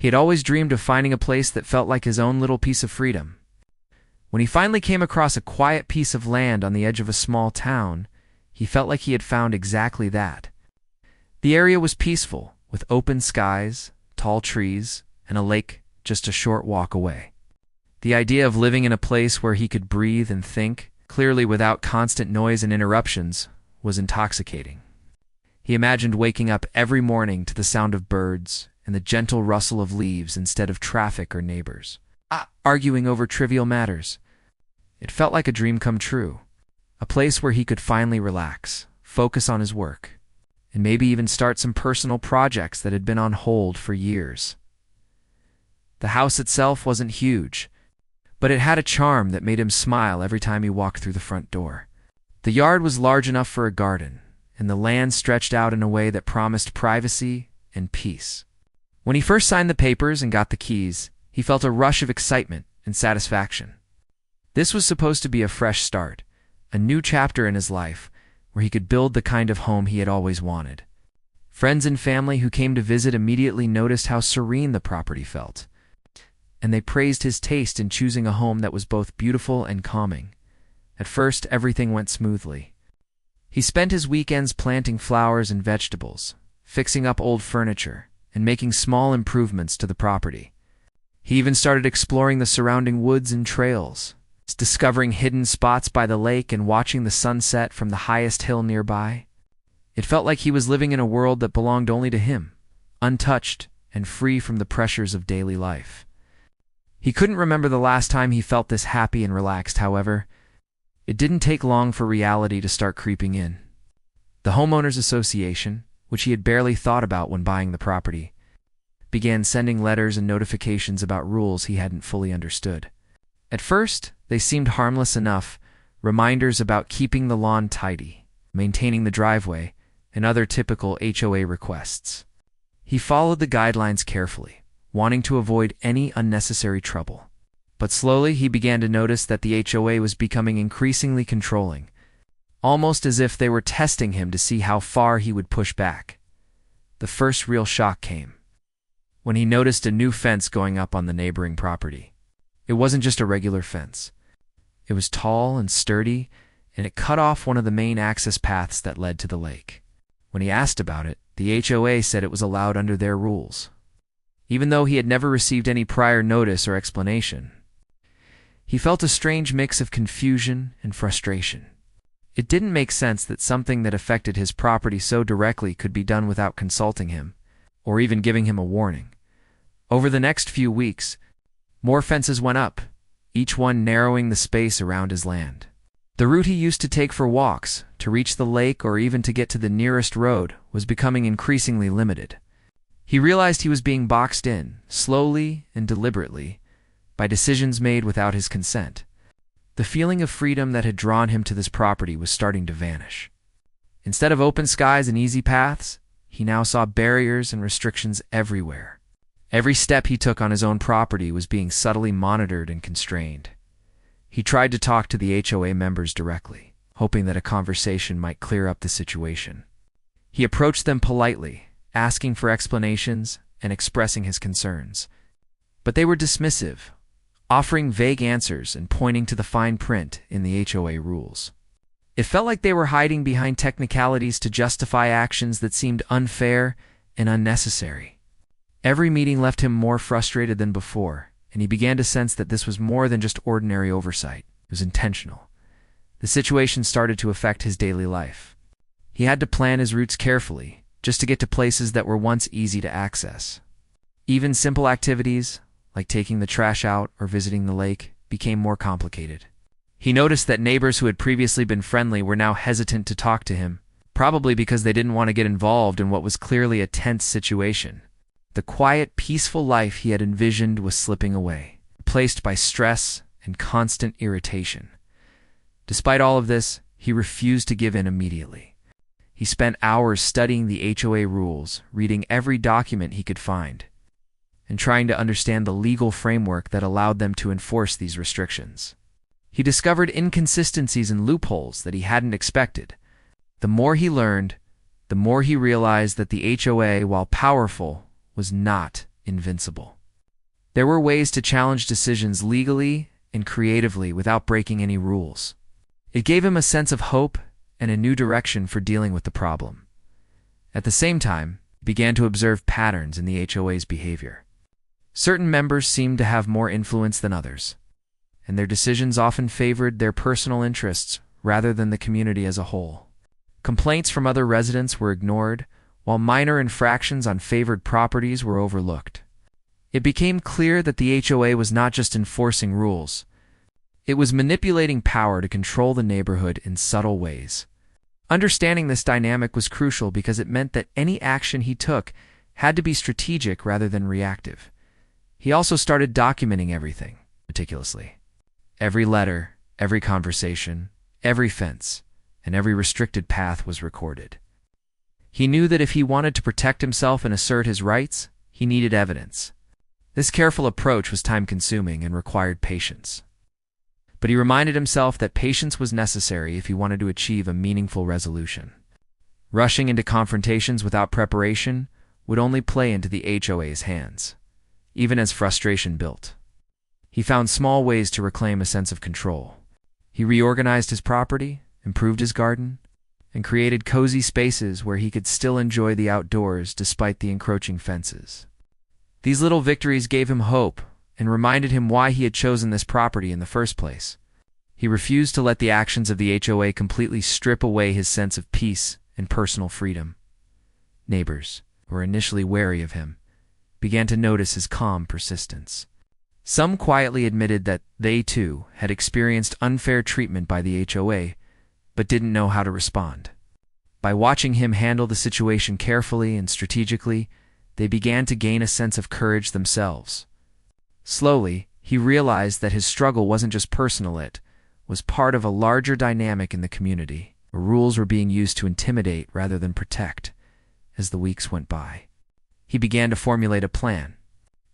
He had always dreamed of finding a place that felt like his own little piece of freedom. When he finally came across a quiet piece of land on the edge of a small town, he felt like he had found exactly that. The area was peaceful, with open skies, tall trees, and a lake just a short walk away. The idea of living in a place where he could breathe and think clearly without constant noise and interruptions was intoxicating. He imagined waking up every morning to the sound of birds and the gentle rustle of leaves instead of traffic or neighbors arguing over trivial matters. It felt like a dream come true, a place where he could finally relax, focus on his work, and maybe even start some personal projects that had been on hold for years. The house itself wasn't huge, but it had a charm that made him smile every time he walked through the front door. The yard was large enough for a garden, and the land stretched out in a way that promised privacy and peace. When he first signed the papers and got the keys, he felt a rush of excitement and satisfaction. This was supposed to be a fresh start, a new chapter in his life where he could build the kind of home he had always wanted. Friends and family who came to visit immediately noticed how serene the property felt, and they praised his taste in choosing a home that was both beautiful and calming. At first, everything went smoothly. He spent his weekends planting flowers and vegetables, fixing up old furniture, and making small improvements to the property. He even started exploring the surrounding woods and trails, discovering hidden spots by the lake and watching the sunset from the highest hill nearby. It felt like he was living in a world that belonged only to him, untouched and free from the pressures of daily life. He couldn't remember the last time he felt this happy and relaxed, however. It didn't take long for reality to start creeping in. The Homeowners Association, which he had barely thought about when buying the property, began sending letters and notifications about rules he hadn't fully understood. At first, they seemed harmless enough, reminders about keeping the lawn tidy, maintaining the driveway, and other typical HOA requests. He followed the guidelines carefully, wanting to avoid any unnecessary trouble. But slowly he began to notice that the HOA was becoming increasingly controlling, almost as if they were testing him to see how far he would push back. The first real shock came when he noticed a new fence going up on the neighboring property. It wasn't just a regular fence. It was tall and sturdy, and it cut off one of the main access paths that led to the lake. When he asked about it, the HOA said it was allowed under their rules, even though he had never received any prior notice or explanation. He felt a strange mix of confusion and frustration. It didn't make sense that something that affected his property so directly could be done without consulting him, or even giving him a warning. Over the next few weeks, more fences went up, each one narrowing the space around his land. The route he used to take for walks, to reach the lake or even to get to the nearest road, was becoming increasingly limited. He realized he was being boxed in, slowly and deliberately, by decisions made without his consent. The feeling of freedom that had drawn him to this property was starting to vanish. Instead of open skies and easy paths, he now saw barriers and restrictions everywhere. Every step he took on his own property was being subtly monitored and constrained. He tried to talk to the HOA members directly, hoping that a conversation might clear up the situation. He approached them politely, asking for explanations and expressing his concerns. But they were dismissive, offering vague answers and pointing to the fine print in the HOA rules. It felt like they were hiding behind technicalities to justify actions that seemed unfair and unnecessary. Every meeting left him more frustrated than before, and he began to sense that this was more than just ordinary oversight. It was intentional. The situation started to affect his daily life. He had to plan his routes carefully, just to get to places that were once easy to access. Even simple activities, like taking the trash out or visiting the lake, became more complicated. He noticed that neighbors who had previously been friendly were now hesitant to talk to him, probably because they didn't want to get involved in what was clearly a tense situation. The quiet, peaceful life he had envisioned was slipping away, replaced by stress and constant irritation. Despite all of this, he refused to give in immediately. He spent hours studying the HOA rules, reading every document he could find, and trying to understand the legal framework that allowed them to enforce these restrictions. He discovered inconsistencies and loopholes that he hadn't expected. The more he learned, the more he realized that the HOA, while powerful, was not invincible. There were ways to challenge decisions legally and creatively without breaking any rules. It gave him a sense of hope and a new direction for dealing with the problem. At the same time, he began to observe patterns in the HOA's behavior. Certain members seemed to have more influence than others, and their decisions often favored their personal interests rather than the community as a whole. Complaints from other residents were ignored, while minor infractions on favored properties were overlooked. It became clear that the HOA was not just enforcing rules. It was manipulating power to control the neighborhood in subtle ways. Understanding this dynamic was crucial because it meant that any action he took had to be strategic rather than reactive. He also started documenting everything, meticulously. Every letter, every conversation, every fence, and every restricted path was recorded. He knew that if he wanted to protect himself and assert his rights, he needed evidence. This careful approach was time-consuming and required patience. But he reminded himself that patience was necessary if he wanted to achieve a meaningful resolution. Rushing into confrontations without preparation would only play into the HOA's hands, even as frustration built. He found small ways to reclaim a sense of control. He reorganized his property, improved his garden, and created cozy spaces where he could still enjoy the outdoors despite the encroaching fences. These little victories gave him hope and reminded him why he had chosen this property in the first place. He refused to let the actions of the HOA completely strip away his sense of peace and personal freedom. Neighbors, who were initially wary of him, began to notice his calm persistence. Some quietly admitted that they, too, had experienced unfair treatment by the HOA, but didn't know how to respond. By watching him handle the situation carefully and strategically, they began to gain a sense of courage themselves. Slowly, he realized that his struggle wasn't just personal, it was part of a larger dynamic in the community, where rules were being used to intimidate rather than protect. As the weeks went by, he began to formulate a plan.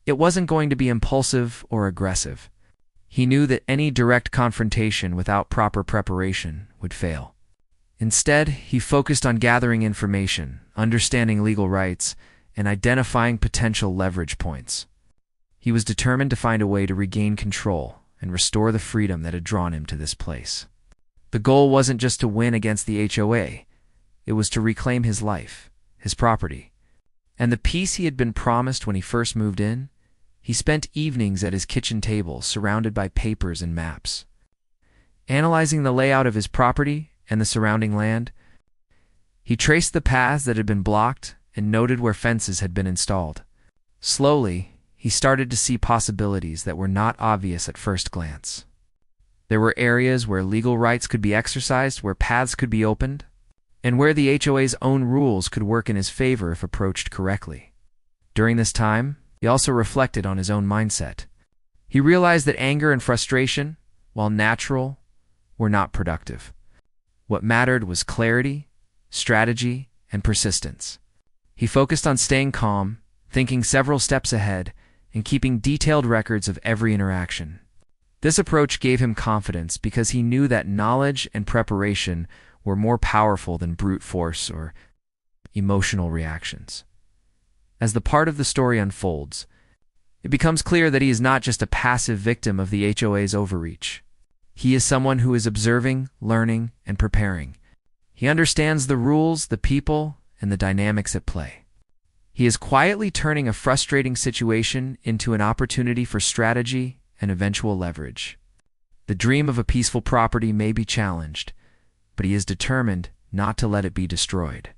It wasn't going to be impulsive or aggressive. He knew that any direct confrontation without proper preparation would fail. Instead, he focused on gathering information, understanding legal rights, and identifying potential leverage points. He was determined to find a way to regain control and restore the freedom that had drawn him to this place. The goal wasn't just to win against the HOA. It was to reclaim his life, his property, and the peace he had been promised when he first moved in. He spent evenings at his kitchen table surrounded by papers and maps. Analyzing the layout of his property and the surrounding land, he traced the paths that had been blocked and noted where fences had been installed. Slowly, he started to see possibilities that were not obvious at first glance. There were areas where legal rights could be exercised, where paths could be opened, and where the HOA's own rules could work in his favor if approached correctly. During this time, he also reflected on his own mindset. He realized that anger and frustration, while natural, were not productive. What mattered was clarity, strategy, and persistence. He focused on staying calm, thinking several steps ahead, and keeping detailed records of every interaction. This approach gave him confidence because he knew that knowledge and preparation were more powerful than brute force or emotional reactions. As the part of the story unfolds, it becomes clear that he is not just a passive victim of the HOA's overreach. He is someone who is observing, learning, and preparing. He understands the rules, the people, and the dynamics at play. He is quietly turning a frustrating situation into an opportunity for strategy and eventual leverage. The dream of a peaceful property may be challenged, but he is determined not to let it be destroyed.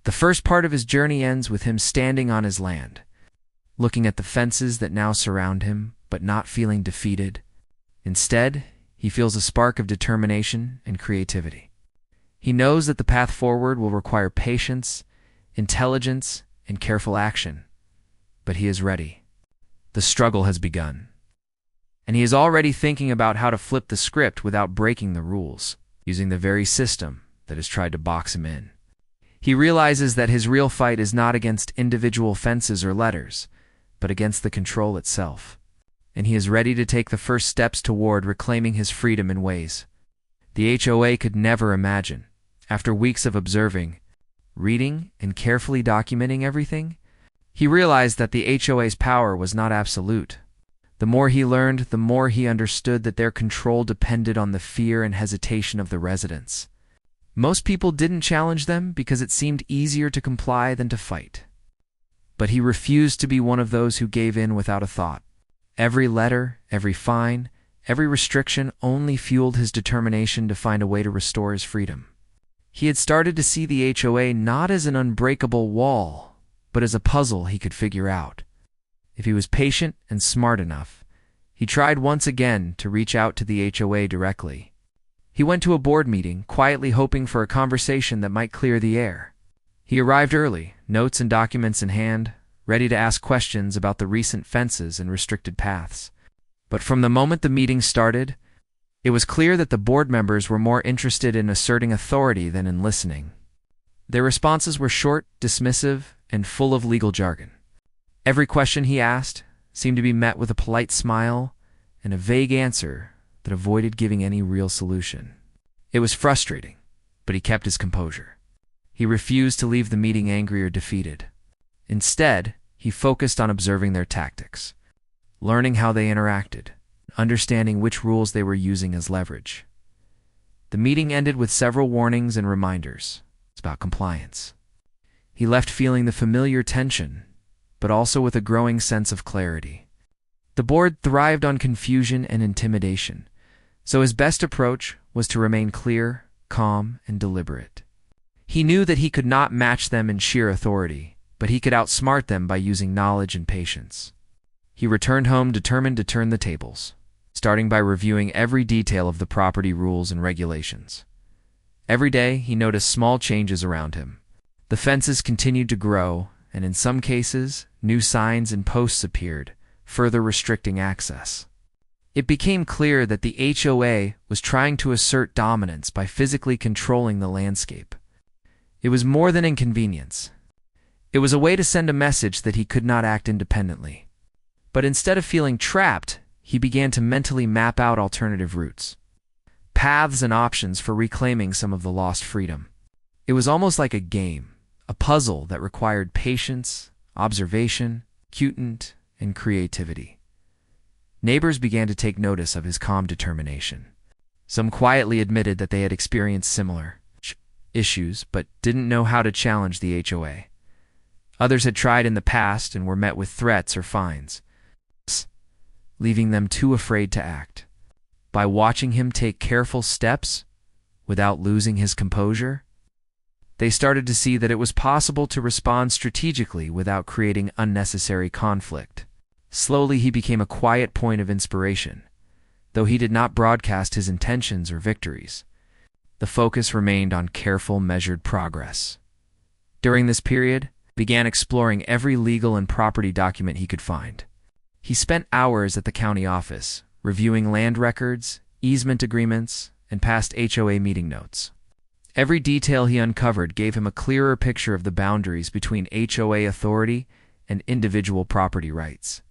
The first part of his journey ends with him standing on his land, looking at the fences that now surround him, but not feeling defeated. Instead, he feels a spark of determination and creativity. He knows that the path forward will require patience, intelligence, and careful action, but he is ready. The struggle has begun, and he is already thinking about how to flip the script without breaking the rules, using the very system that has tried to box him in. He realizes that his real fight is not against individual fences or letters, but against the control itself, and he is ready to take the first steps toward reclaiming his freedom in ways the HOA could never imagine. After weeks of observing, reading, and carefully documenting everything, He realized that the HOA's power was not absolute. The more he learned, the more he understood that their control depended on the fear and hesitation of the residents. Most people didn't challenge them because it seemed easier to comply than to fight. But he refused to be one of those who gave in without a thought. Every letter, every fine, every restriction only fueled his determination to find a way to restore his freedom. He had started to see the HOA not as an unbreakable wall, but as a puzzle he could figure out. If he was patient and smart enough, he tried once again to reach out to the HOA directly. He went to a board meeting, quietly hoping for a conversation that might clear the air. He arrived early, notes and documents in hand, ready to ask questions about the recent fences and restricted paths. But from the moment the meeting started, it was clear that the board members were more interested in asserting authority than in listening. Their responses were short, dismissive, and full of legal jargon. Every question he asked seemed to be met with a polite smile and a vague answer that avoided giving any real solution. It was frustrating, but he kept his composure. He refused to leave the meeting angry or defeated. Instead, he focused on observing their tactics, learning how they interacted, understanding which rules they were using as leverage. The meeting ended with several warnings and reminders about compliance. He left feeling the familiar tension, but also with a growing sense of clarity. The board thrived on confusion and intimidation, so his best approach was to remain clear, calm, and deliberate. He knew that he could not match them in sheer authority, but he could outsmart them by using knowledge and patience. He returned home determined to turn the tables, starting by reviewing every detail of the property rules and regulations. Every day, he noticed small changes around him. The fences continued to grow, and in some cases, new signs and posts appeared, further restricting access. It became clear that the HOA was trying to assert dominance by physically controlling the landscape. It was more than inconvenience. It was a way to send a message that he could not act independently. But instead of feeling trapped, he began to mentally map out alternative routes, paths and options for reclaiming some of the lost freedom. It was almost like a game, a puzzle that required patience, observation, cuteness, and creativity. Neighbors began to take notice of his calm determination. Some quietly admitted that they had experienced similar issues but didn't know how to challenge the HOA. Others had tried in the past and were met with threats or fines, leaving them too afraid to act. By watching him take careful steps without losing his composure, they started to see that it was possible to respond strategically without creating unnecessary conflict. Slowly, he became a quiet point of inspiration. Though he did not broadcast his intentions or victories, the focus remained on careful, measured progress. During this period, he began exploring every legal and property document he could find. He spent hours at the county office, reviewing land records, easement agreements, and past HOA meeting notes. Every detail he uncovered gave him a clearer picture of the boundaries between HOA authority and individual property rights.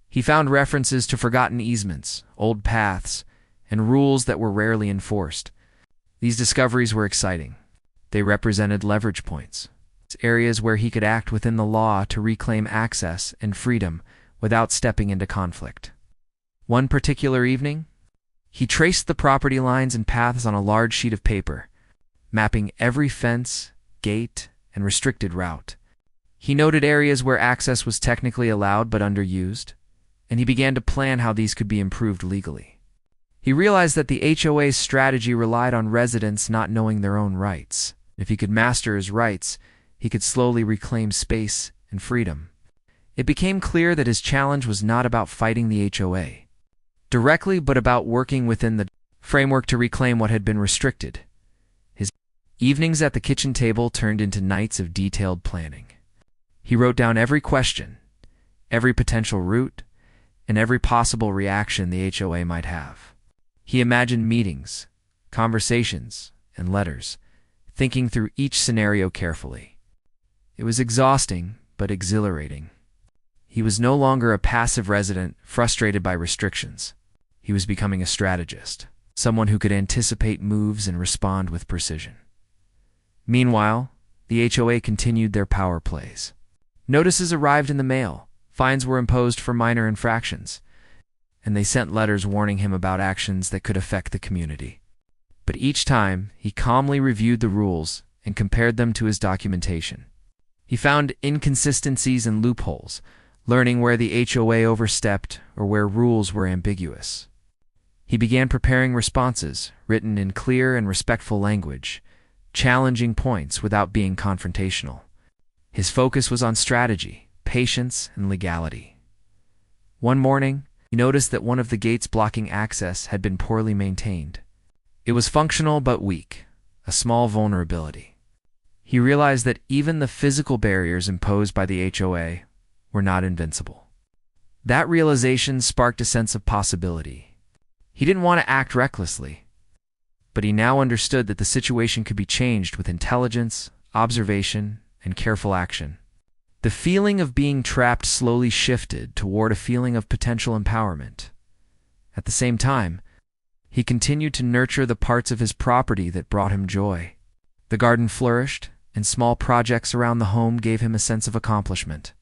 He found references to forgotten easements, old paths, and rules that were rarely enforced. These discoveries were exciting. They represented leverage points, areas where he could act within the law to reclaim access and freedom without stepping into conflict. One particular evening, he traced the property lines and paths on a large sheet of paper, mapping every fence, gate, and restricted route. He noted areas where access was technically allowed but underused, and he began to plan how these could be improved legally. He realized that the HOA's strategy relied on residents not knowing their own rights. If he could master his rights, he could slowly reclaim space and freedom. It became clear that his challenge was not about fighting the HOA directly, but about working within the framework to reclaim what had been restricted. His evenings at the kitchen table turned into nights of detailed planning. He wrote down every question, every potential route, and every possible reaction the HOA might have. He imagined meetings, conversations, and letters, thinking through each scenario carefully. It was exhausting, but exhilarating. He was no longer a passive resident frustrated by restrictions. He was becoming a strategist, someone who could anticipate moves and respond with precision. Meanwhile, the HOA continued their power plays. Notices arrived in the mail, fines were imposed for minor infractions, and they sent letters warning him about actions that could affect the community. But each time, he calmly reviewed the rules and compared them to his documentation. He found inconsistencies and loopholes, learning where the HOA overstepped or where rules were ambiguous. He began preparing responses, written in clear and respectful language, challenging points without being confrontational. His focus was on strategy, patience, and legality. One morning, he noticed that one of the gates blocking access had been poorly maintained. It was functional but weak, a small vulnerability. He realized that even the physical barriers imposed by the HOA were not invincible. That realization sparked a sense of possibility. He didn't want to act recklessly, but he now understood that the situation could be changed with intelligence, observation, and careful action. The feeling of being trapped slowly shifted toward a feeling of potential empowerment. At the same time, he continued to nurture the parts of his property that brought him joy. The garden flourished, and small projects around the home gave him a sense of accomplishment.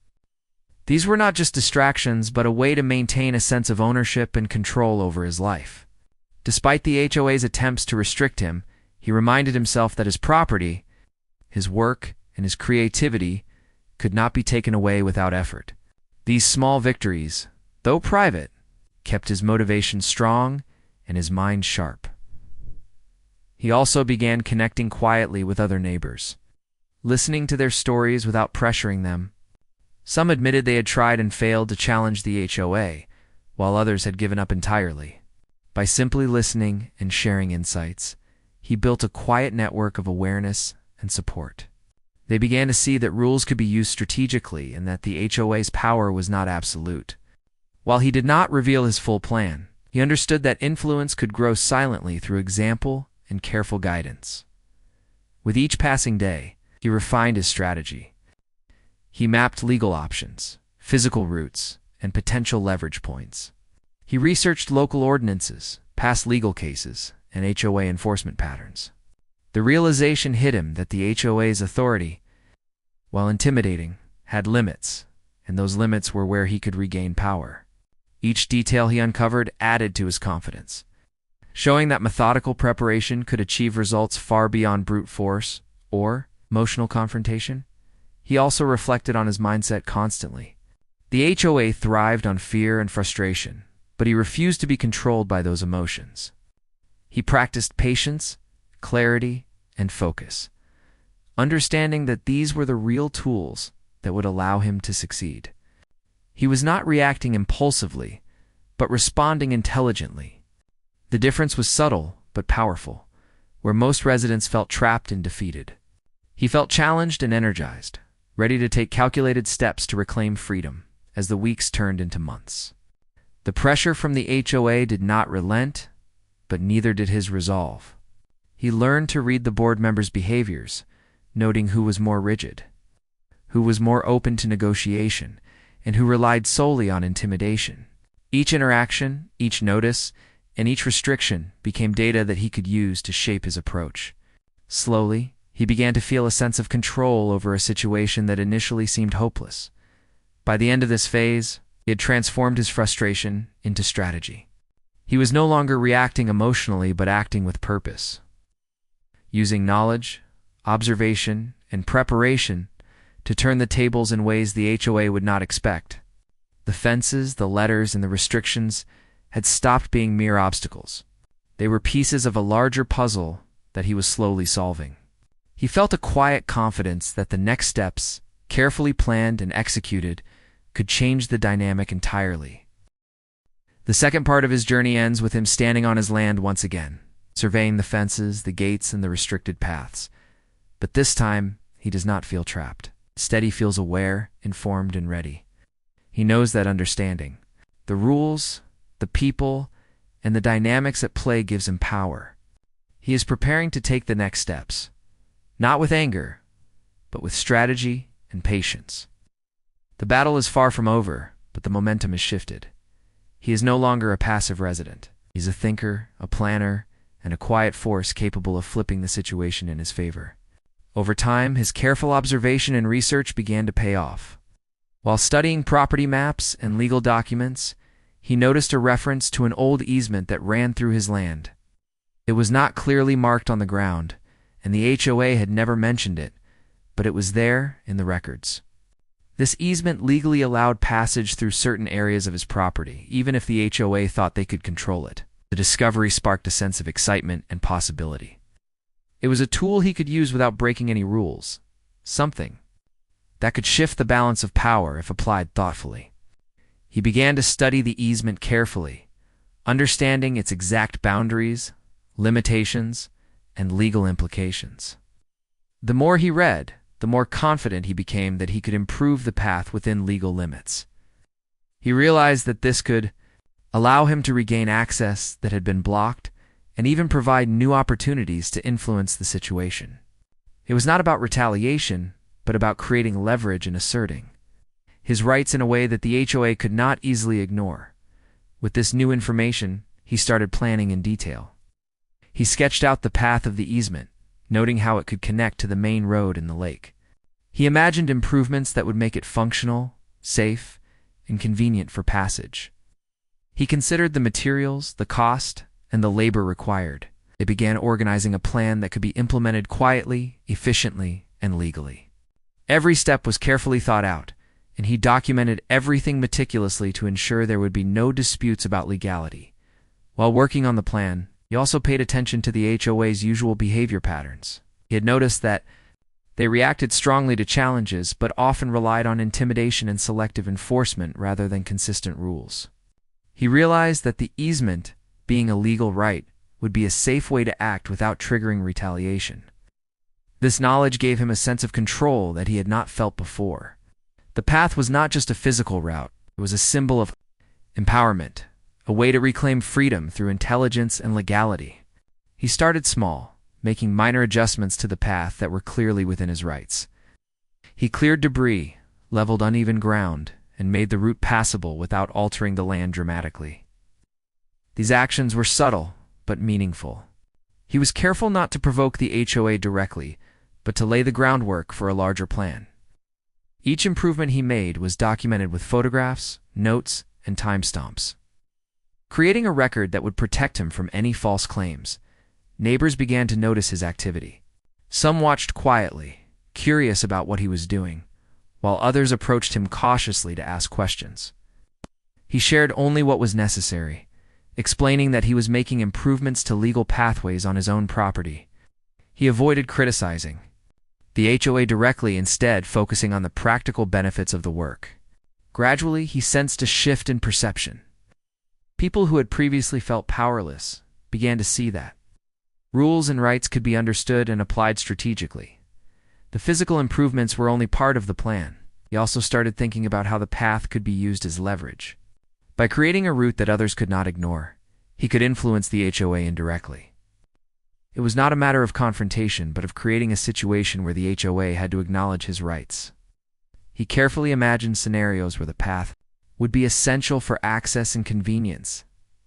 These were not just distractions, but a way to maintain a sense of ownership and control over his life. Despite the HOA's attempts to restrict him, he reminded himself that his property, his work, and his creativity could not be taken away without effort. These small victories, though private, kept his motivation strong and his mind sharp. He also began connecting quietly with other neighbors, listening to their stories without pressuring them. Some admitted they had tried and failed to challenge the HOA, while others had given up entirely. By simply listening and sharing insights, he built a quiet network of awareness and support. They began to see that rules could be used strategically and that the HOA's power was not absolute. While he did not reveal his full plan, he understood that influence could grow silently through example and careful guidance. With each passing day, he refined his strategy. He mapped legal options, physical routes, and potential leverage points. He researched local ordinances, past legal cases, and HOA enforcement patterns. The realization hit him that the HOA's authority, while intimidating, had limits, and those limits were where he could regain power. Each detail he uncovered added to his confidence, showing that methodical preparation could achieve results far beyond brute force or emotional confrontation. He also reflected on his mindset constantly. The HOA thrived on fear and frustration, but he refused to be controlled by those emotions. He practiced patience, clarity, and focus, understanding that these were the real tools that would allow him to succeed. He was not reacting impulsively, but responding intelligently. The difference was subtle but powerful, where most residents felt trapped and defeated. He felt challenged and energized, ready to take calculated steps to reclaim freedom as the weeks turned into months. The pressure from the HOA did not relent, but neither did his resolve. He learned to read the board members' behaviors, noting who was more rigid, who was more open to negotiation, and who relied solely on intimidation. Each interaction, each notice, and each restriction became data that he could use to shape his approach. Slowly, he began to feel a sense of control over a situation that initially seemed hopeless. By the end of this phase, he had transformed his frustration into strategy. He was no longer reacting emotionally but acting with purpose, using knowledge, observation, and preparation to turn the tables in ways the HOA would not expect. The fences, the letters, and the restrictions had stopped being mere obstacles. They were pieces of a larger puzzle that he was slowly solving. He felt a quiet confidence that the next steps, carefully planned and executed, could change the dynamic entirely. The second part of his journey ends with him standing on his land once again, surveying the fences, the gates, and the restricted paths. But this time, he does not feel trapped. Instead, he feels aware, informed, and ready. He knows that understanding, the rules, the people, and the dynamics at play gives him power. He is preparing to take the next steps, not with anger, but with strategy and patience. The battle is far from over, but the momentum has shifted. He is no longer a passive resident. He's a thinker, a planner, and a quiet force capable of flipping the situation in his favor. Over time, his careful observation and research began to pay off. While studying property maps and legal documents, he noticed a reference to an old easement that ran through his land. It was not clearly marked on the ground, and the HOA had never mentioned it, but it was there in the records. This easement legally allowed passage through certain areas of his property, even if the HOA thought they could control it. The discovery sparked a sense of excitement and possibility. It was a tool he could use without breaking any rules, something that could shift the balance of power if applied thoughtfully. He began to study the easement carefully, understanding its exact boundaries, limitations, and legal implications. The more he read, the more confident he became that he could improve the path within legal limits. He realized that this could allow him to regain access that had been blocked and even provide new opportunities to influence the situation. It was not about retaliation, but about creating leverage and asserting his rights in a way that the HOA could not easily ignore. With this new information, he started planning in detail. He sketched out the path of the easement, noting how it could connect to the main road in the lake. He imagined improvements that would make it functional, safe, and convenient for passage. He considered the materials, the cost, and the labor required. They began organizing a plan that could be implemented quietly, efficiently, and legally. Every step was carefully thought out, and he documented everything meticulously to ensure there would be no disputes about legality. While working on the plan, he also paid attention to the HOA's usual behavior patterns. He had noticed that they reacted strongly to challenges, but often relied on intimidation and selective enforcement rather than consistent rules. He realized that the easement, being a legal right, would be a safe way to act without triggering retaliation. This knowledge gave him a sense of control that he had not felt before. The path was not just a physical route, it was a symbol of empowerment, a way to reclaim freedom through intelligence and legality. He started small, making minor adjustments to the path that were clearly within his rights. He cleared debris, leveled uneven ground, and made the route passable without altering the land dramatically. These actions were subtle, but meaningful. He was careful not to provoke the HOA directly, but to lay the groundwork for a larger plan. Each improvement he made was documented with photographs, notes, and timestamps. Creating a record that would protect him from any false claims, neighbors began to notice his activity. Some watched quietly, curious about what he was doing, while others approached him cautiously to ask questions. He shared only what was necessary, explaining that he was making improvements to legal pathways on his own property. He avoided criticizing the HOA directly, instead focusing on the practical benefits of the work. Gradually, he sensed a shift in perception. People who had previously felt powerless began to see that rules and rights could be understood and applied strategically. The physical improvements were only part of the plan. He also started thinking about how the path could be used as leverage. By creating a route that others could not ignore, he could influence the HOA indirectly. It was not a matter of confrontation, but of creating a situation where the HOA had to acknowledge his rights. He carefully imagined scenarios where the path would be essential for access and convenience,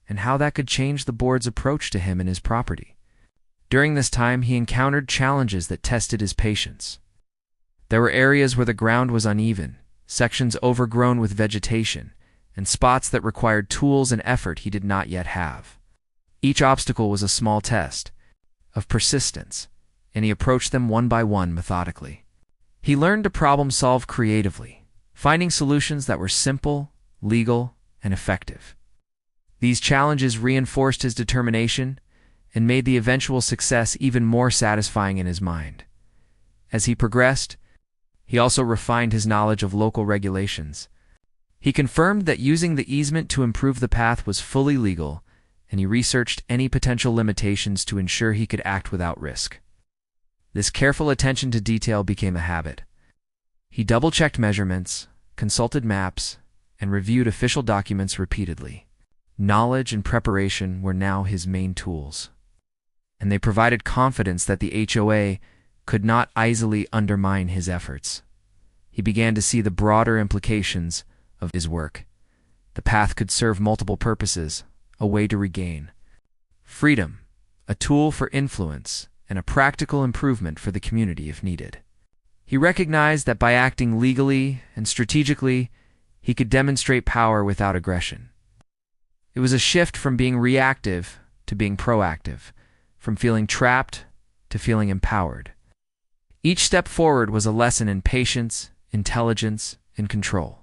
and how that could change the board's approach to him and his property. During this time, he encountered challenges that tested his patience. There were areas where the ground was uneven, sections overgrown with vegetation, and spots that required tools and effort he did not yet have. Each obstacle was a small test of persistence, and he approached them one by one methodically. He learned to problem-solve creatively, finding solutions that were simple, legal, and effective. These challenges reinforced his determination and made the eventual success even more satisfying in his mind. As he progressed, he also refined his knowledge of local regulations. He confirmed that using the easement to improve the path was fully legal, and he researched any potential limitations to ensure he could act without risk. This careful attention to detail became a habit. He double-checked measurements, consulted maps, and reviewed official documents repeatedly. Knowledge and preparation were now his main tools, and they provided confidence that the HOA could not easily undermine his efforts. He began to see the broader implications of his work. The path could serve multiple purposes: a way to regain freedom, a tool for influence, and a practical improvement for the community if needed. He He recognized that by acting legally and strategically, he could demonstrate power without aggression. It was a shift from being reactive to being proactive, from feeling trapped to feeling empowered. Each step forward was a lesson in patience, intelligence, and control.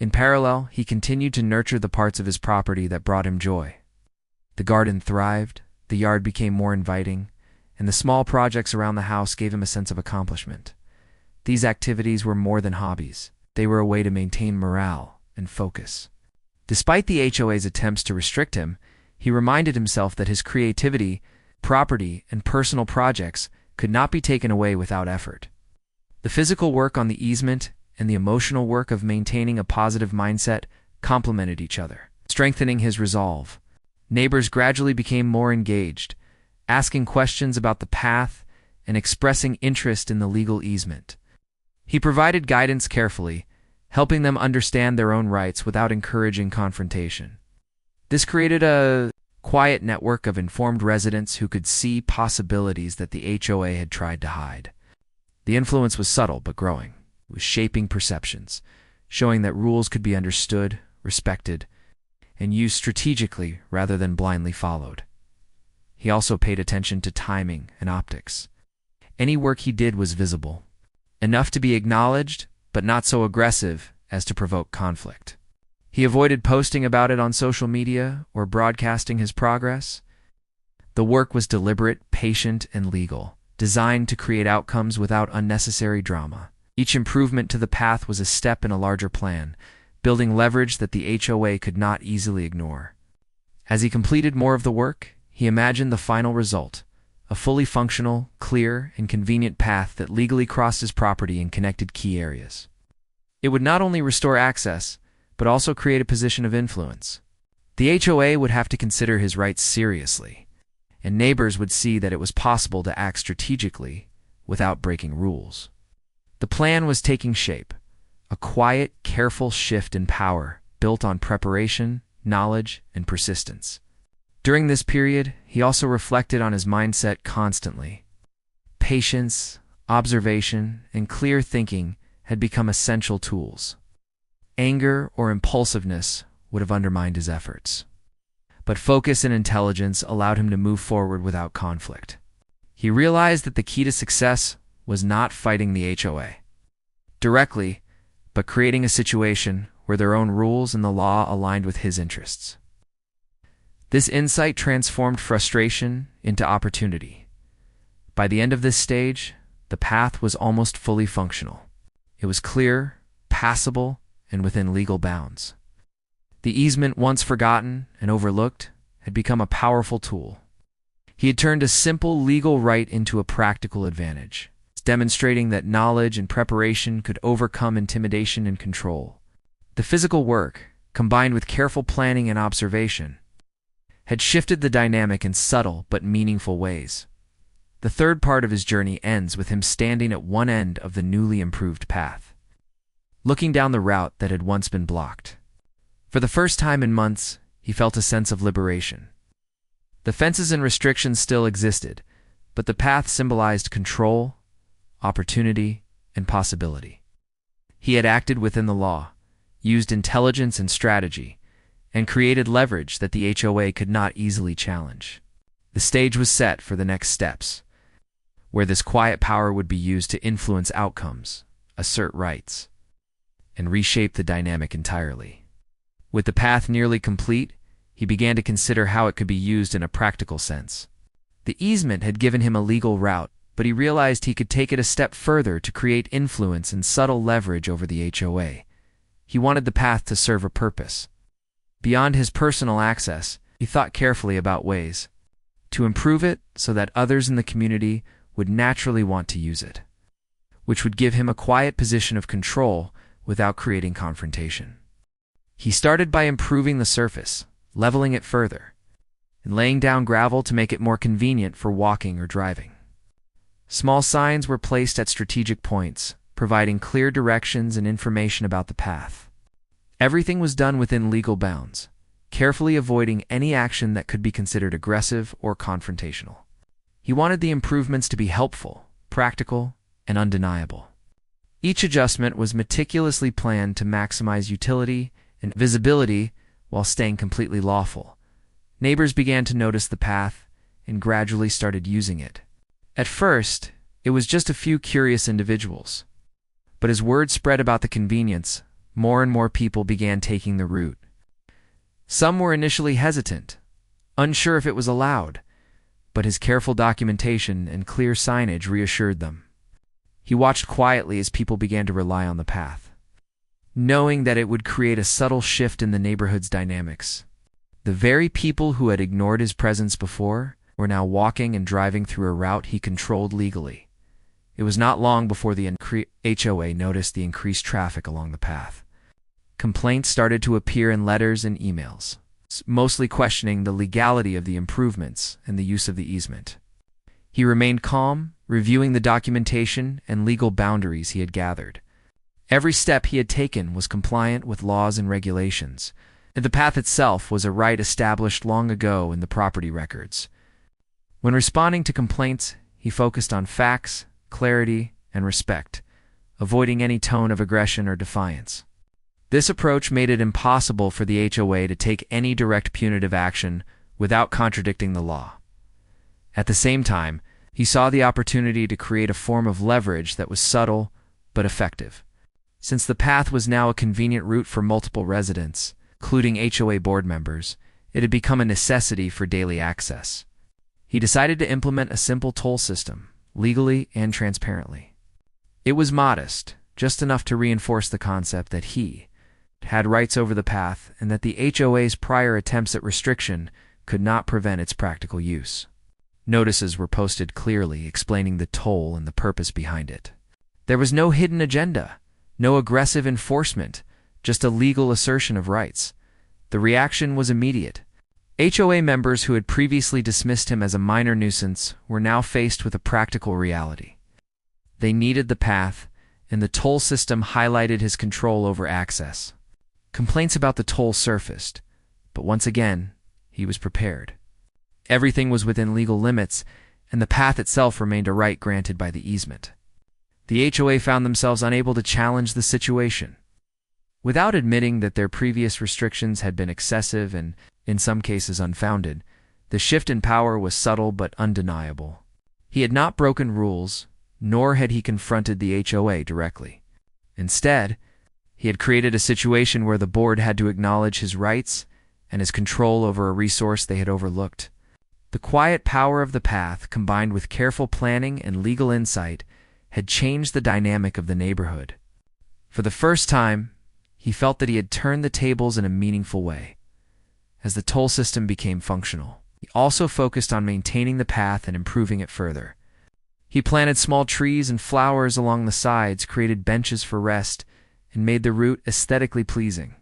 In parallel, he continued to nurture the parts of his property that brought him joy. The garden thrived, the yard became more inviting, and the small projects around the house gave him a sense of accomplishment. These activities were more than hobbies. They were a way to maintain morale and focus. Despite the HOA's attempts to restrict him, he reminded himself that his creativity, property, and personal projects could not be taken away without effort. The physical work on the easement and the emotional work of maintaining a positive mindset complemented each other, strengthening his resolve. Neighbors gradually became more engaged, asking questions about the path and expressing interest in the legal easement. He provided guidance carefully, helping them understand their own rights without encouraging confrontation. This created a quiet network of informed residents who could see possibilities that the HOA had tried to hide. The influence was subtle but growing. It was shaping perceptions, showing that rules could be understood, respected, and used strategically rather than blindly followed. He also paid attention to timing and optics. Any work he did was visible, enough to be acknowledged, but not so aggressive as to provoke conflict. He avoided posting about it on social media or broadcasting his progress. The work was deliberate, patient, and legal, designed to create outcomes without unnecessary drama. Each improvement to the path was a step in a larger plan, building leverage that the HOA could not easily ignore. As he completed more of the work, he imagined the final result, a fully functional, clear, and convenient path that legally crossed his property and connected key areas. It would not only restore access, but also create a position of influence. The HOA would have to consider his rights seriously, and neighbors would see that it was possible to act strategically without breaking rules. The plan was taking shape, a quiet, careful shift in power built on preparation, knowledge, and persistence. During this period, he also reflected on his mindset constantly. Patience, observation, and clear thinking had become essential tools. Anger or impulsiveness would have undermined his efforts. But focus and intelligence allowed him to move forward without conflict. He realized that the key to success was not fighting the HOA directly, but creating a situation where their own rules and the law aligned with his interests. This insight transformed frustration into opportunity. By the end of this stage, the path was almost fully functional. It was clear, passable, and within legal bounds. The easement, once forgotten and overlooked, had become a powerful tool. He had turned a simple legal right into a practical advantage, demonstrating that knowledge and preparation could overcome intimidation and control. The physical work, combined with careful planning and observation, had shifted the dynamic in subtle but meaningful ways. The third part of his journey ends with him standing at one end of the newly improved path, looking down the route that had once been blocked. For the first time in months, he felt a sense of liberation. The fences and restrictions still existed, but the path symbolized control, opportunity, and possibility. He had acted within the law, used intelligence and strategy, and created leverage that the HOA could not easily challenge. The stage was set for the next steps, where this quiet power would be used to influence outcomes, assert rights, and reshape the dynamic entirely. With the path nearly complete, he began to consider how it could be used in a practical sense. The easement had given him a legal route, but he realized he could take it a step further to create influence and subtle leverage over the HOA. He wanted the path to serve a purpose. Beyond his personal access, he thought carefully about ways to improve it so that others in the community would naturally want to use it, which would give him a quiet position of control without creating confrontation. He started by improving the surface, leveling it further, and laying down gravel to make it more convenient for walking or driving. Small signs were placed at strategic points, providing clear directions and information about the path. Everything was done within legal bounds, carefully avoiding any action that could be considered aggressive or confrontational. He wanted the improvements to be helpful, practical, and undeniable. Each adjustment was meticulously planned to maximize utility and visibility while staying completely lawful. Neighbors began to notice the path and gradually started using it. At first, it was just a few curious individuals. But as word spread about the convenience, more and more people began taking the route. Some were initially hesitant, unsure if it was allowed, but his careful documentation and clear signage reassured them. He watched quietly as people began to rely on the path, knowing that it would create a subtle shift in the neighborhood's dynamics. The very people who had ignored his presence before were now walking and driving through a route he controlled legally. It was not long before the HOA noticed the increased traffic along the path. Complaints started to appear in letters and emails, mostly questioning the legality of the improvements and the use of the easement. He remained calm, reviewing the documentation and legal boundaries he had gathered. Every step he had taken was compliant with laws and regulations, and the path itself was a right established long ago in the property records. When responding to complaints, he focused on facts, clarity, and respect, avoiding any tone of aggression or defiance. This approach made it impossible for the HOA to take any direct punitive action without contradicting the law. At the same time, he saw the opportunity to create a form of leverage that was subtle but effective. Since the path was now a convenient route for multiple residents, including HOA board members, it had become a necessity for daily access. He decided to implement a simple toll system, legally and transparently. It was modest, just enough to reinforce the concept that he had rights over the path and that the HOA's prior attempts at restriction could not prevent its practical use. Notices were posted clearly explaining the toll and the purpose behind it. There was no hidden agenda, no aggressive enforcement, just a legal assertion of rights. The reaction was immediate. HOA members who had previously dismissed him as a minor nuisance were now faced with a practical reality. They needed the path, and the toll system highlighted his control over access. Complaints about the toll surfaced, but once again, he was prepared. Everything was within legal limits, and the path itself remained a right granted by the easement. The HOA found themselves unable to challenge the situation. Without admitting that their previous restrictions had been excessive and, in some cases, unfounded, the shift in power was subtle but undeniable. He had not broken rules, nor had he confronted the HOA directly. Instead, he had created a situation where the board had to acknowledge his rights and his control over a resource they had overlooked. The quiet power of the path, combined with careful planning and legal insight, had changed the dynamic of the neighborhood. For the first time, he felt that he had turned the tables in a meaningful way. As the toll system became functional, he also focused on maintaining the path and improving it further. He planted small trees and flowers along the sides, created benches for rest, and made the route aesthetically pleasing.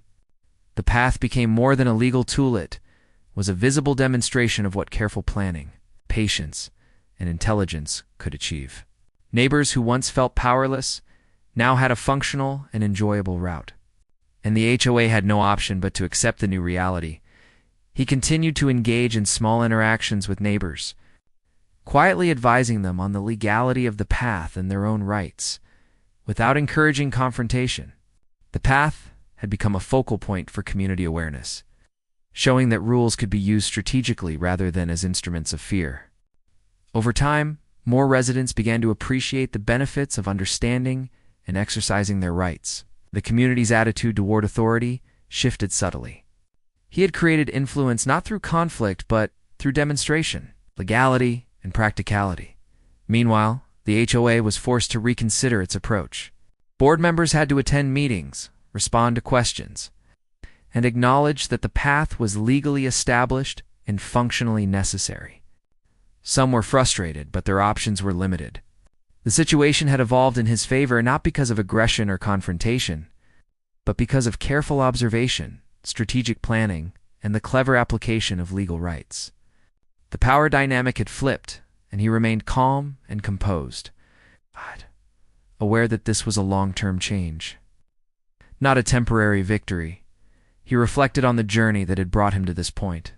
The path became more than a legal tool. It was a visible demonstration of what careful planning, patience, and intelligence could achieve. Neighbors who once felt powerless now had a functional and enjoyable route. And the HOA had no option but to accept the new reality. He continued to engage in small interactions with neighbors, quietly advising them on the legality of the path and their own rights, without encouraging confrontation. The path had become a focal point for community awareness, showing that rules could be used strategically rather than as instruments of fear. Over time, more residents began to appreciate the benefits of understanding and exercising their rights. The community's attitude toward authority shifted subtly. He had created influence not through conflict but through demonstration, legality, and practicality. Meanwhile, the HOA was forced to reconsider its approach. Board members had to attend meetings, respond to questions, and acknowledge that the path was legally established and functionally necessary. Some were frustrated, but their options were limited. The situation had evolved in his favor not because of aggression or confrontation, but because of careful observation, strategic planning, and the clever application of legal rights. The power dynamic had flipped, and he remained calm and composed, aware that this was a long-term change, not a temporary victory. He reflected on the journey that had brought him to this point.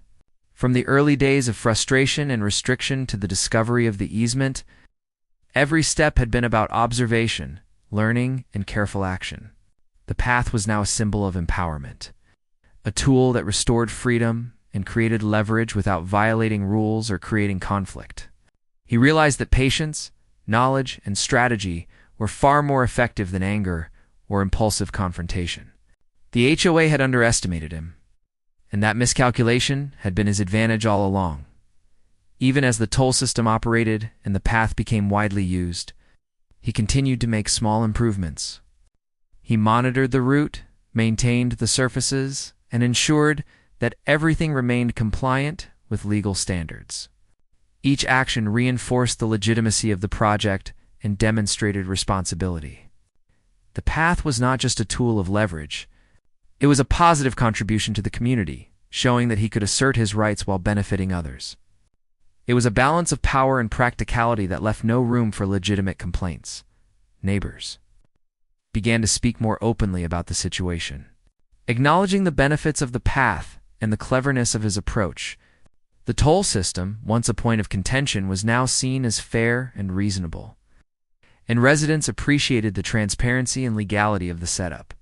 From the early days of frustration and restriction to the discovery of the easement, every step had been about observation, learning, and careful action. The path was now a symbol of empowerment, a tool that restored freedom and created leverage without violating rules or creating conflict. He realized that patience, knowledge, and strategy were far more effective than anger or impulsive confrontation. The HOA had underestimated him, and that miscalculation had been his advantage all along. Even as the toll system operated and the path became widely used, he continued to make small improvements. He monitored the route, maintained the surfaces, and ensured that everything remained compliant with legal standards. Each action reinforced the legitimacy of the project and demonstrated responsibility. The path was not just a tool of leverage. It was a positive contribution to the community, showing that he could assert his rights while benefiting others. It was a balance of power and practicality that left no room for legitimate complaints. Neighbors began to speak more openly about the situation, acknowledging the benefits of the path and the cleverness of his approach. The toll system, once a point of contention, was now seen as fair and reasonable, and residents appreciated the transparency and legality of the setup.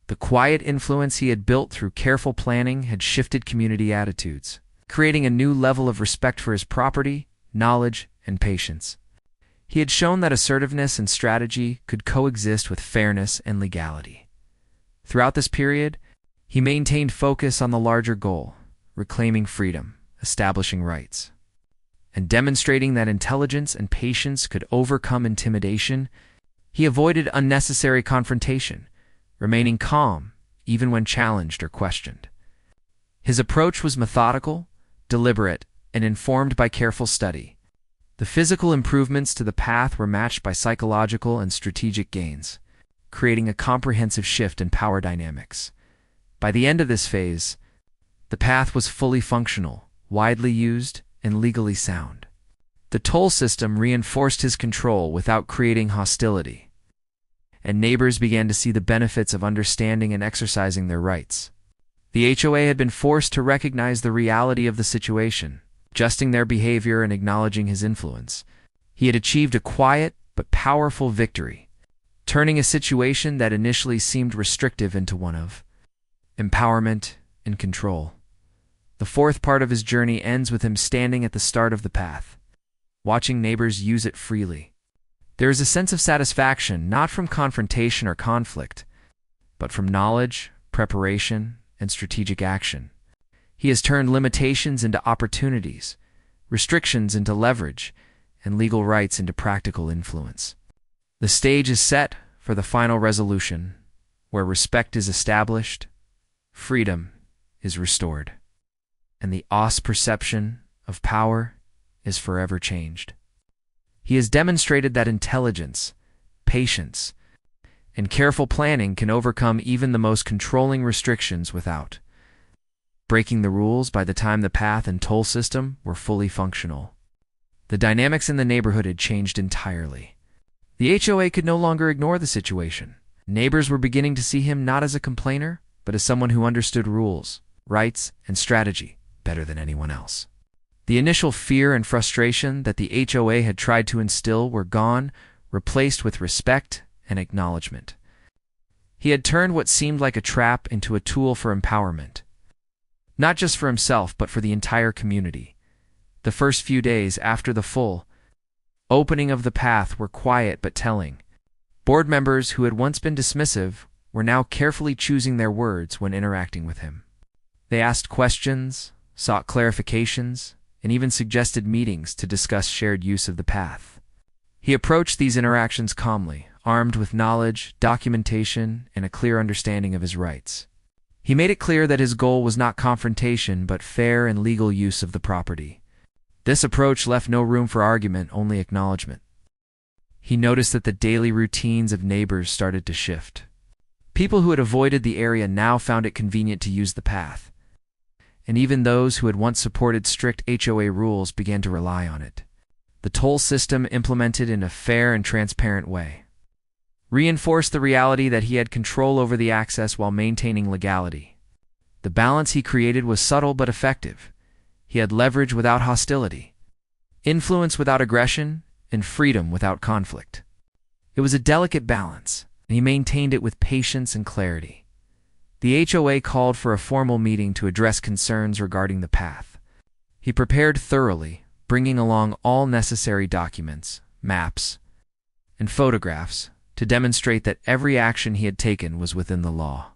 The quiet influence he had built through careful planning had shifted community attitudes, creating a new level of respect for his property, knowledge, and patience. He had shown that assertiveness and strategy could coexist with fairness and legality. Throughout this period, he maintained focus on the larger goal, reclaiming freedom, establishing rights, and demonstrating that intelligence and patience could overcome intimidation. He avoided unnecessary confrontation, remaining calm even when challenged or questioned. His approach was methodical, deliberate, and informed by careful study. The physical improvements to the path were matched by psychological and strategic gains, creating a comprehensive shift in power dynamics. By the end of this phase, the path was fully functional, widely used, and legally sound. The toll system reinforced his control without creating hostility, and neighbors began to see the benefits of understanding and exercising their rights. The HOA had been forced to recognize the reality of the situation, adjusting their behavior and acknowledging his influence. He had achieved a quiet but powerful victory, turning a situation that initially seemed restrictive into one of empowerment and control. The fourth part of his journey ends with him standing at the start of the path, watching neighbors use it freely. There is a sense of satisfaction not from confrontation or conflict, but from knowledge, preparation, and strategic action. He has turned limitations into opportunities, restrictions into leverage, and legal rights into practical influence. The stage is set for the final resolution, where respect is established, freedom is restored, and the OS perception of power is forever changed. He has demonstrated that intelligence, patience, and careful planning can overcome even the most controlling restrictions without breaking the rules. By the time the path and toll system were fully functional, the dynamics in the neighborhood had changed entirely. The HOA could no longer ignore the situation. Neighbors were beginning to see him not as a complainer, but as someone who understood rules, rights, and strategy better than anyone else. The initial fear and frustration that the HOA had tried to instill were gone, replaced with respect and acknowledgement. He had turned what seemed like a trap into a tool for empowerment, not just for himself but for the entire community. The first few days after the full opening of the path were quiet but telling. Board members who had once been dismissive were now carefully choosing their words when interacting with him. They asked questions, sought clarifications, and even suggested meetings to discuss shared use of the path. He approached these interactions calmly, armed with knowledge, documentation, and a clear understanding of his rights. He made it clear that his goal was not confrontation but fair and legal use of the property. This approach left no room for argument, only acknowledgement. He noticed that the daily routines of neighbors started to shift. People who had avoided the area now found it convenient to use the path, and even those who had once supported strict HOA rules began to rely on it. The toll system, implemented in a fair and transparent way, reinforced the reality that he had control over the access while maintaining legality. The balance he created was subtle but effective. He had leverage without hostility, influence without aggression, and freedom without conflict. It was a delicate balance, and he maintained it with patience and clarity. The HOA called for a formal meeting to address concerns regarding the path. He prepared thoroughly, bringing along all necessary documents, maps, and photographs to demonstrate that every action he had taken was within the law.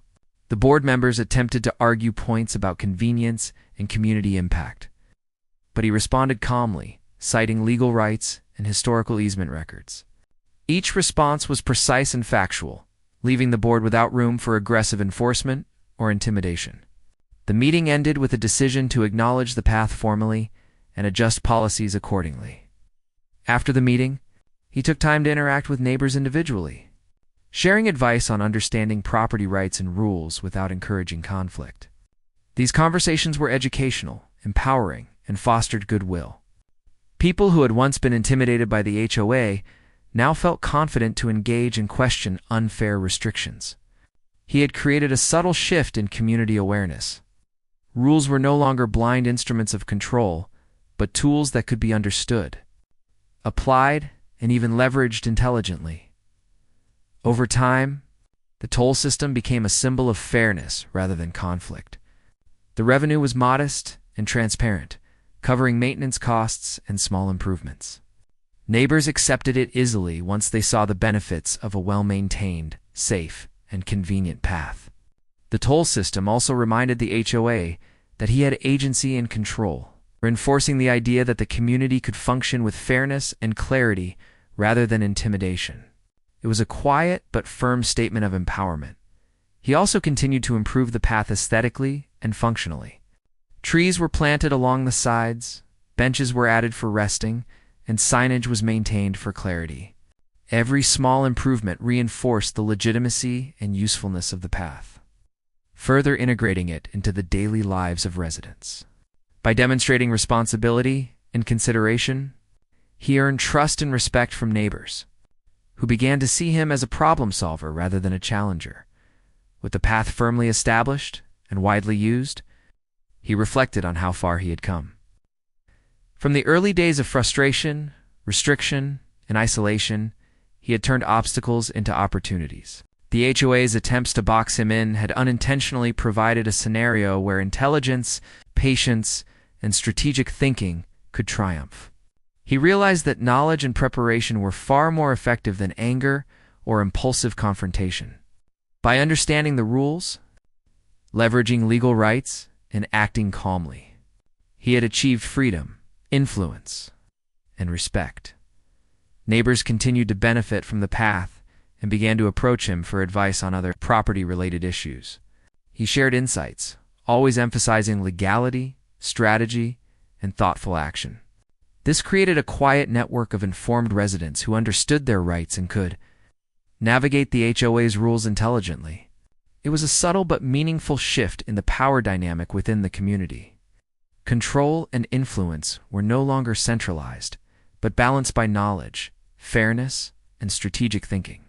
The board members attempted to argue points about convenience and community impact, but he responded calmly, citing legal rights and historical easement records. Each response was precise and factual, leaving the board without room for aggressive enforcement or intimidation. The meeting ended with a decision to acknowledge the path formally and adjust policies accordingly. After the meeting, he took time to interact with neighbors individually, sharing advice on understanding property rights and rules without encouraging conflict. These conversations were educational, empowering, and fostered goodwill. People who had once been intimidated by the HOA now felt confident to engage and question unfair restrictions. He had created a subtle shift in community awareness. Rules were no longer blind instruments of control, but tools that could be understood, applied, and even leveraged intelligently. Over time, the toll system became a symbol of fairness rather than conflict. The revenue was modest and transparent, covering maintenance costs and small improvements. Neighbors accepted it easily once they saw the benefits of a well-maintained, safe, and convenient path. The toll system also reminded the HOA that he had agency and control, reinforcing the idea that the community could function with fairness and clarity rather than intimidation. It was a quiet but firm statement of empowerment. He also continued to improve the path aesthetically and functionally. Trees were planted along the sides, benches were added for resting, and signage was maintained for clarity. Every small improvement reinforced the legitimacy and usefulness of the path, further integrating it into the daily lives of residents. By demonstrating responsibility and consideration, he earned trust and respect from neighbors, who began to see him as a problem solver rather than a challenger. With the path firmly established and widely used, he reflected on how far he had come. From the early days of frustration, restriction, and isolation, he had turned obstacles into opportunities. The HOA's attempts to box him in had unintentionally provided a scenario where intelligence, patience, and strategic thinking could triumph. He realized that knowledge and preparation were far more effective than anger or impulsive confrontation. By understanding the rules, leveraging legal rights, and acting calmly, he had achieved freedom, influence, and respect. Neighbors continued to benefit from the path and began to approach him for advice on other property-related issues. He shared insights, always emphasizing legality, strategy, and thoughtful action. This created a quiet network of informed residents who understood their rights and could navigate the HOA's rules intelligently. It was a subtle but meaningful shift in the power dynamic within the community. Control and influence were no longer centralized, but balanced by knowledge, fairness, and strategic thinking.